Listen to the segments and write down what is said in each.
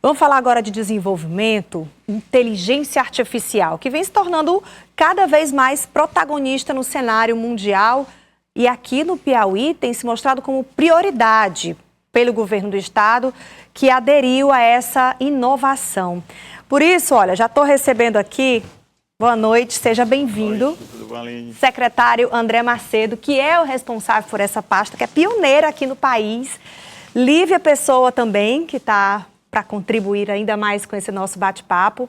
Vamos falar agora de desenvolvimento, inteligência artificial, que vem se tornando cada vez mais protagonista no cenário mundial e aqui no Piauí tem se mostrado como prioridade pelo governo do estado, que aderiu a essa inovação. Por isso, olha, já estou recebendo aqui, boa noite, seja bem-vindo, secretário André Macedo, que é o responsável por essa pasta, que é pioneira aqui no país, Lívia Pessoa também, que está para contribuir ainda mais com esse nosso bate-papo.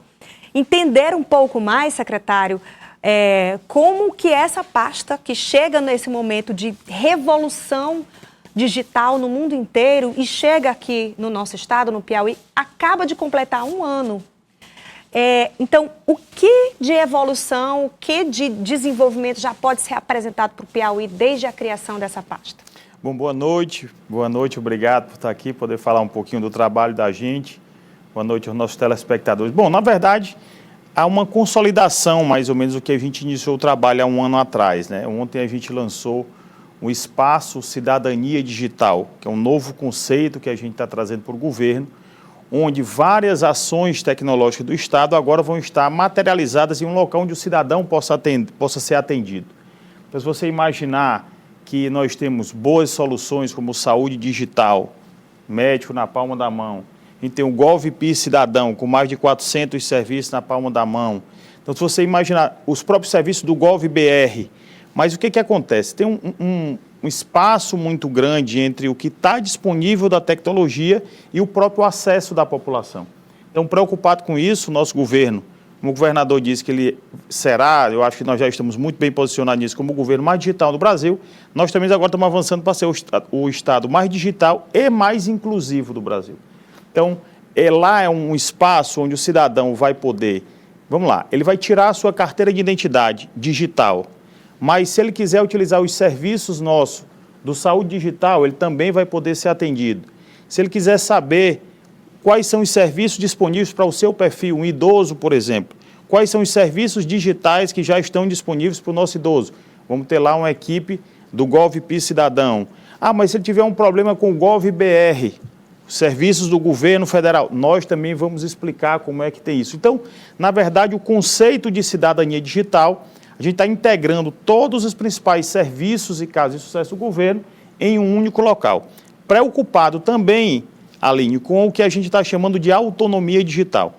Entender um pouco mais, secretário, como que essa pasta que chega nesse momento de revolução digital no mundo inteiro e chega aqui no nosso estado, no Piauí, acaba de completar um ano. Então, o que de evolução, o que de desenvolvimento já pode ser apresentado para o Piauí desde a criação dessa pasta? Bom, boa noite, obrigado por estar aqui, poder falar um pouquinho do trabalho da gente. Boa noite aos nossos telespectadores. Bom, na verdade, há uma consolidação, mais ou menos, do que a gente iniciou o trabalho há um ano atrás, né? Ontem a gente lançou o Espaço Cidadania Digital, que é um novo conceito que a gente está trazendo para o governo, onde várias ações tecnológicas do Estado agora vão estar materializadas em um local onde o cidadão possa ser atendido. Então, se você imaginar que nós temos boas soluções como saúde digital, médico na palma da mão, a gente tem o GovPI Cidadão, com mais de 400 serviços na palma da mão. Então, se você imaginar os próprios serviços do GovBR, mas o que acontece? Tem um espaço muito grande entre o que está disponível da tecnologia e o próprio acesso da população. Então, preocupado com isso, o nosso governo, como o governador disse que ele será, eu acho que nós já estamos muito bem posicionados nisso, como o governo mais digital do Brasil, nós também agora estamos avançando para ser o estado mais digital e mais inclusivo do Brasil. Então, lá é um espaço onde o cidadão vai poder, vamos lá, ele vai tirar a sua carteira de identidade digital, mas se ele quiser utilizar os serviços nossos do Saúde Digital, ele também vai poder ser atendido. Se ele quiser saber quais são os serviços disponíveis para o seu perfil, um idoso, por exemplo, quais são os serviços digitais que já estão disponíveis para o nosso idoso. Vamos ter lá uma equipe do GovPI Cidadão. Ah, mas se ele tiver um problema com o GovBR, serviços do governo federal, nós também vamos explicar como é que tem isso. Então, na verdade, o conceito de cidadania digital, a gente está integrando todos os principais serviços e casos de sucesso do governo em um único local. Preocupado também, Aline, com o que a gente está chamando de autonomia digital.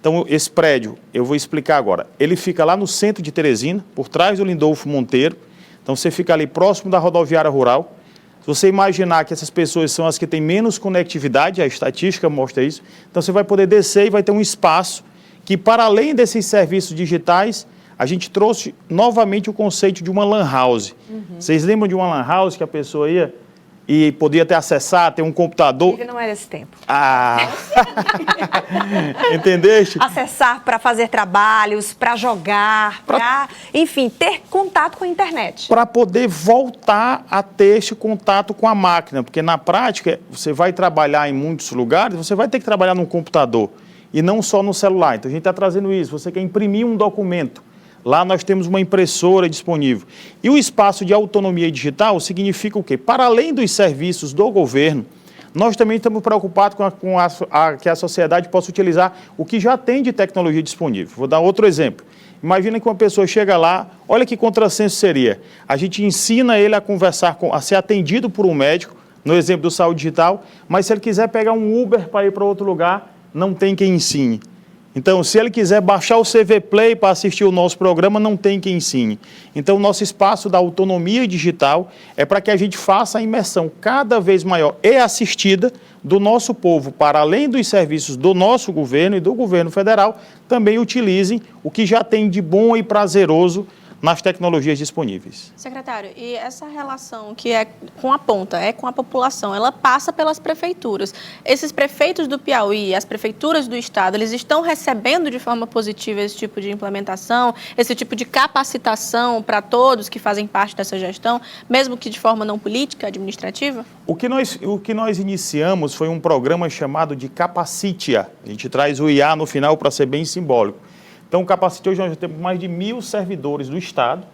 Então, esse prédio, eu vou explicar agora, ele fica lá no centro de Teresina, por trás do Lindolfo Monteiro. Então, você fica ali próximo da rodoviária rural. Se você imaginar que essas pessoas são as que têm menos conectividade, a estatística mostra isso, então você vai poder descer e vai ter um espaço que, para além desses serviços digitais, a gente trouxe novamente o conceito de uma lan house. Vocês lembram de uma lan house que a pessoa ia e podia até acessar, ter um computador? Ele não era esse tempo. Entendeste? Acessar para fazer trabalhos, para jogar, para, enfim, ter contato com a internet. Para poder voltar a ter esse contato com a máquina, porque na prática, você vai trabalhar em muitos lugares, você vai ter que trabalhar no computador e não só no celular. Então, a gente está trazendo isso. Você quer imprimir um documento, lá nós temos uma impressora disponível. E o espaço de autonomia digital significa o quê? Para além dos serviços do governo, nós também estamos preocupados com que a sociedade possa utilizar o que já tem de tecnologia disponível. Vou dar outro exemplo. Imagina que uma pessoa chega lá, olha que contrassenso seria. A gente ensina ele a conversar, a ser atendido por um médico, no exemplo do Saúde Digital, mas se ele quiser pegar um Uber para ir para outro lugar, não tem quem ensine. Então, se ele quiser baixar o CV Play para assistir o nosso programa, não tem quem ensine. Então, o nosso espaço da autonomia digital é para que a gente faça a imersão cada vez maior e assistida do nosso povo, para além dos serviços do nosso governo e do governo federal, também utilizem o que já tem de bom e prazeroso nas tecnologias disponíveis. Secretário, e essa relação que é com a ponta, é com a população, ela passa pelas prefeituras. Esses prefeitos do Piauí, as prefeituras do estado, eles estão recebendo de forma positiva esse tipo de implementação, esse tipo de capacitação para todos que fazem parte dessa gestão, mesmo que de forma não política, administrativa? O que nós iniciamos foi um programa chamado de Capacitia. A gente traz o IA no final para ser bem simbólico. Então, o Capacite, hoje nós já temos mais de 1.000 servidores do Estado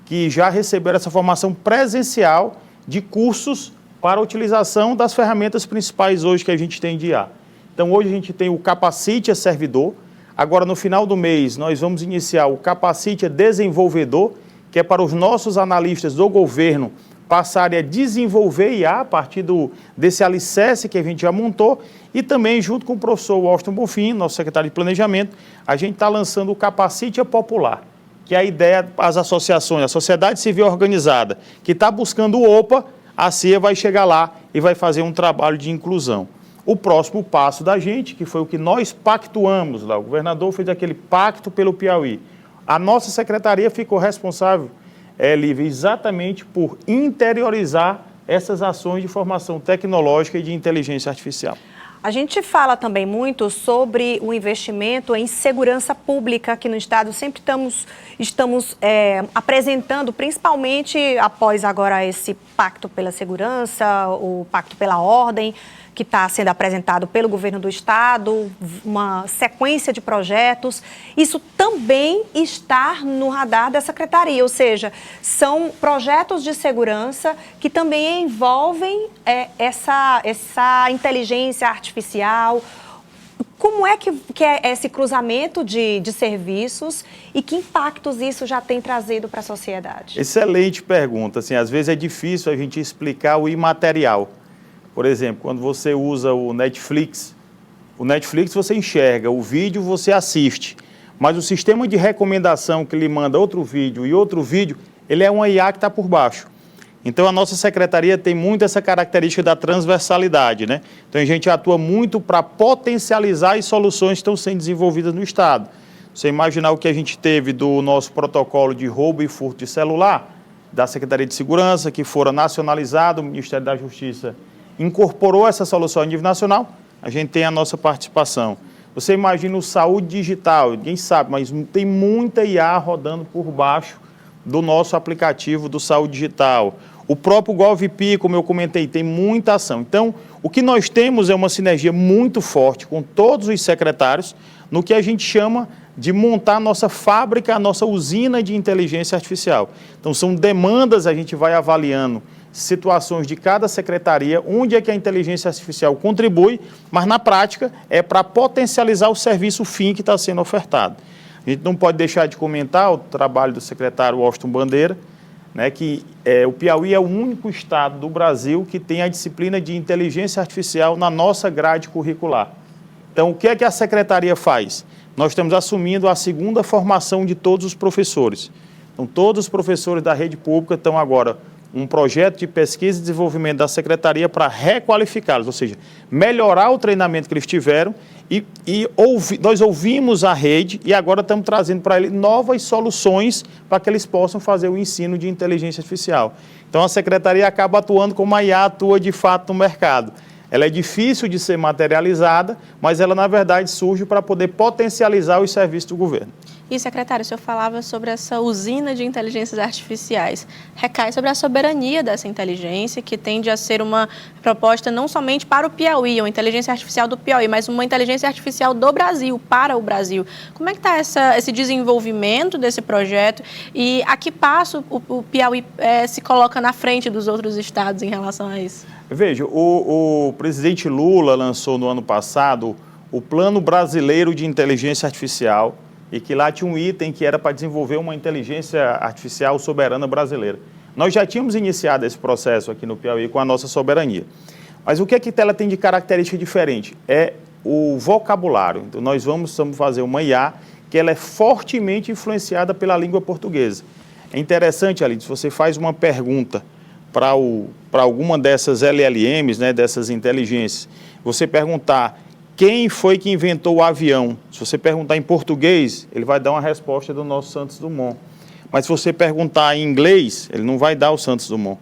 que já receberam essa formação presencial de cursos para a utilização das ferramentas principais hoje que a gente tem de IA. Então, hoje a gente tem o Capacite a Servidor. Agora, no final do mês, nós vamos iniciar o Capacite a Desenvolvedor, que é para os nossos analistas do governo passarem a desenvolver IA a partir desse alicerce que a gente já montou. E também, junto com o professor Washington Bonfim, nosso secretário de Planejamento, a gente está lançando o Capacite a Popular, que é a ideia, as associações, a sociedade civil organizada, que está buscando o OPA, a CIA vai chegar lá e vai fazer um trabalho de inclusão. O próximo passo da gente, que foi o que nós pactuamos lá, o governador fez aquele pacto pelo Piauí. A nossa secretaria ficou responsável, Lívia, exatamente por interiorizar essas ações de formação tecnológica e de inteligência artificial. A gente fala também muito sobre o investimento em segurança pública aqui no Estado. Sempre estamos apresentando, principalmente após agora esse Pacto pela Segurança, o Pacto pela Ordem, que está sendo apresentado pelo governo do Estado, uma sequência de projetos. Isso também está no radar da Secretaria, ou seja, são projetos de segurança que também envolvem essa inteligência artificial. Como é que é esse cruzamento de serviços e que impactos isso já tem trazido para a sociedade? Excelente pergunta. Assim, às vezes é difícil a gente explicar o imaterial. Por exemplo, quando você usa o Netflix você enxerga, o vídeo você assiste, mas o sistema de recomendação que lhe manda outro vídeo e outro vídeo, ele é uma IA que está por baixo. Então, a nossa secretaria tem muito essa característica da transversalidade, né? Então, a gente atua muito para potencializar as soluções que estão sendo desenvolvidas no Estado. Você imaginar o que a gente teve do nosso protocolo de roubo e furto de celular, da Secretaria de Segurança, que fora nacionalizado, o Ministério da Justiça incorporou essa solução a nível nacional, a gente tem a nossa participação. Você imagina o saúde digital, ninguém sabe, mas tem muita IA rodando por baixo do nosso aplicativo do saúde digital. O próprio GovPI, como eu comentei, tem muita ação. Então, o que nós temos é uma sinergia muito forte com todos os secretários no que a gente chama de montar a nossa fábrica, a nossa usina de inteligência artificial. Então, são demandas, a gente vai avaliando situações de cada secretaria, onde é que a inteligência artificial contribui, mas na prática é para potencializar o serviço fim que está sendo ofertado. A gente não pode deixar de comentar o trabalho do secretário Washington Bandeira, né, que o Piauí é o único estado do Brasil que tem a disciplina de inteligência artificial na nossa grade curricular. Então, o que é que a secretaria faz? Nós estamos assumindo a segunda formação de todos os professores. Então, todos os professores da rede pública estão agora um projeto de pesquisa e desenvolvimento da secretaria para requalificá-los, ou seja, melhorar o treinamento que eles tiveram nós ouvimos a rede e agora estamos trazendo para eles novas soluções para que eles possam fazer o ensino de inteligência artificial. Então, a secretaria acaba atuando como a IA atua de fato no mercado. Ela é difícil de ser materializada, mas ela, na verdade, surge para poder potencializar os serviços do governo. E, secretário, o senhor falava sobre essa usina de inteligências artificiais. Recai sobre a soberania dessa inteligência, que tende a ser uma proposta não somente para o Piauí, uma inteligência artificial do Piauí, mas uma inteligência artificial do Brasil, para o Brasil. Como é que está esse desenvolvimento desse projeto e a que passo o Piauí se coloca na frente dos outros estados em relação a isso? Veja, o presidente Lula lançou no ano passado o Plano Brasileiro de Inteligência Artificial, e que lá tinha um item que era para desenvolver uma inteligência artificial soberana brasileira. Nós já tínhamos iniciado esse processo aqui no Piauí com a nossa soberania. Mas o que é que ela tem de característica diferente? É o vocabulário. Então, nós vamos fazer uma IA que ela é fortemente influenciada pela língua portuguesa. É interessante, Aline, se você faz uma pergunta para alguma dessas LLMs, né, dessas inteligências, você perguntar quem foi que inventou o avião? Se você perguntar em português, ele vai dar uma resposta do nosso Santos Dumont. Mas se você perguntar em inglês, ele não vai dar o Santos Dumont.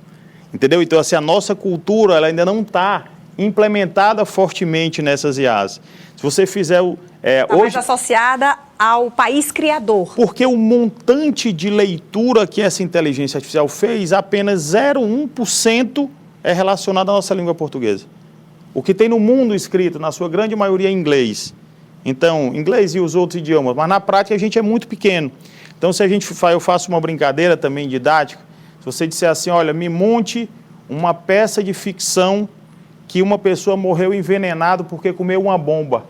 Entendeu? Então, assim, a nossa cultura ela ainda não está implementada fortemente nessas IAs. Se você fizer hoje associada ao país criador. Porque o montante de leitura que essa inteligência artificial fez, apenas 0,1% é relacionado à nossa língua portuguesa. O que tem no mundo escrito, na sua grande maioria, é inglês. Então, inglês e os outros idiomas, mas na prática a gente é muito pequeno. Então, se eu faço uma brincadeira também didática, se você disser assim, olha, me monte uma peça de ficção que uma pessoa morreu envenenada porque comeu uma bomba.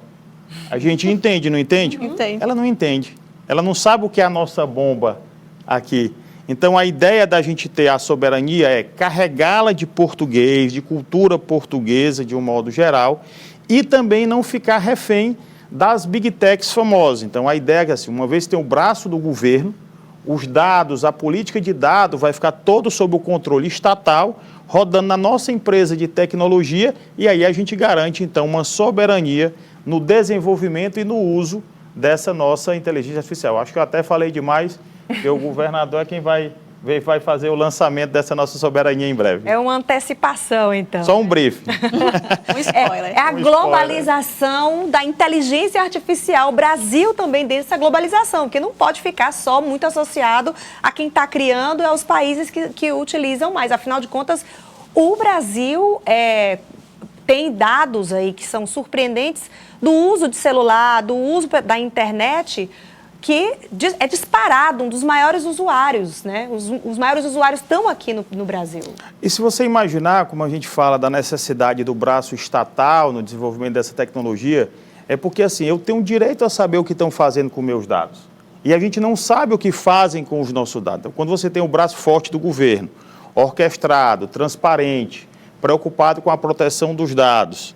A gente entende, não entende? Entende. Ela não entende. Ela não sabe o que é a nossa bomba aqui. Então, a ideia da gente ter a soberania é carregá-la de português, de cultura portuguesa, de um modo geral, e também não ficar refém das big techs famosas. Então, a ideia é que, assim, uma vez que tem o braço do governo, os dados, a política de dados vai ficar todo sob o controle estatal, rodando na nossa empresa de tecnologia, e aí a gente garante, então, uma soberania no desenvolvimento e no uso dessa nossa inteligência artificial. Acho que eu até falei demais, porque o governador é quem vai fazer o lançamento dessa nossa soberania em breve. É uma antecipação, então. Só um briefing. Um spoiler. É a Um globalização da inteligência artificial. O Brasil também dentro dessa globalização, porque não pode ficar só muito associado a quem está criando e aos países que utilizam mais. Afinal de contas, o Brasil tem dados aí que são surpreendentes do uso de celular, do uso da internet, que é disparado, um dos maiores usuários, né? Os maiores usuários estão aqui no Brasil. E se você imaginar, como a gente fala da necessidade do braço estatal no desenvolvimento dessa tecnologia, é porque assim, eu tenho direito a saber o que estão fazendo com meus dados. E a gente não sabe o que fazem com os nossos dados. Então, quando você tem o braço forte do governo, orquestrado, transparente, preocupado com a proteção dos dados,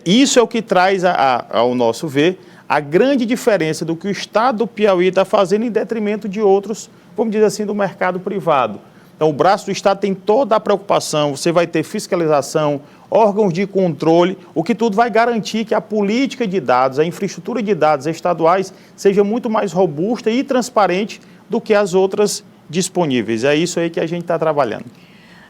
isso é o que traz, ao nosso ver, a grande diferença do que o Estado do Piauí está fazendo em detrimento de outros, vamos dizer assim, do mercado privado. Então, o braço do Estado tem toda a preocupação, você vai ter fiscalização, órgãos de controle, o que tudo vai garantir que a política de dados, a infraestrutura de dados estaduais seja muito mais robusta e transparente do que as outras disponíveis. É isso aí que a gente está trabalhando.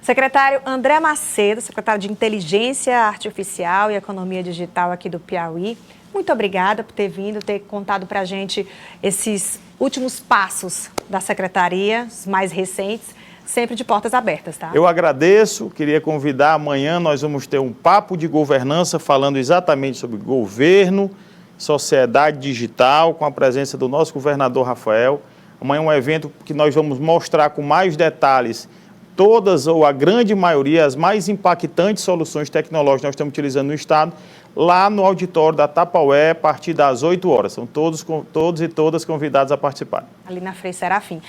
Secretário André Macedo, secretário de Inteligência Artificial e Economia Digital aqui do Piauí, muito obrigada por ter vindo, ter contado para a gente esses últimos passos da secretaria, os mais recentes, sempre de portas abertas, tá? Eu agradeço, queria convidar, amanhã nós vamos ter um papo de governança falando exatamente sobre governo, sociedade digital, com a presença do nosso governador Rafael. Amanhã é um evento que nós vamos mostrar com mais detalhes todas ou a grande maioria, as mais impactantes soluções tecnológicas que nós estamos utilizando no Estado, lá no auditório da Tapaué, a partir das 8 horas. São todos e todas convidados a participar. Ali na Frei Serafim.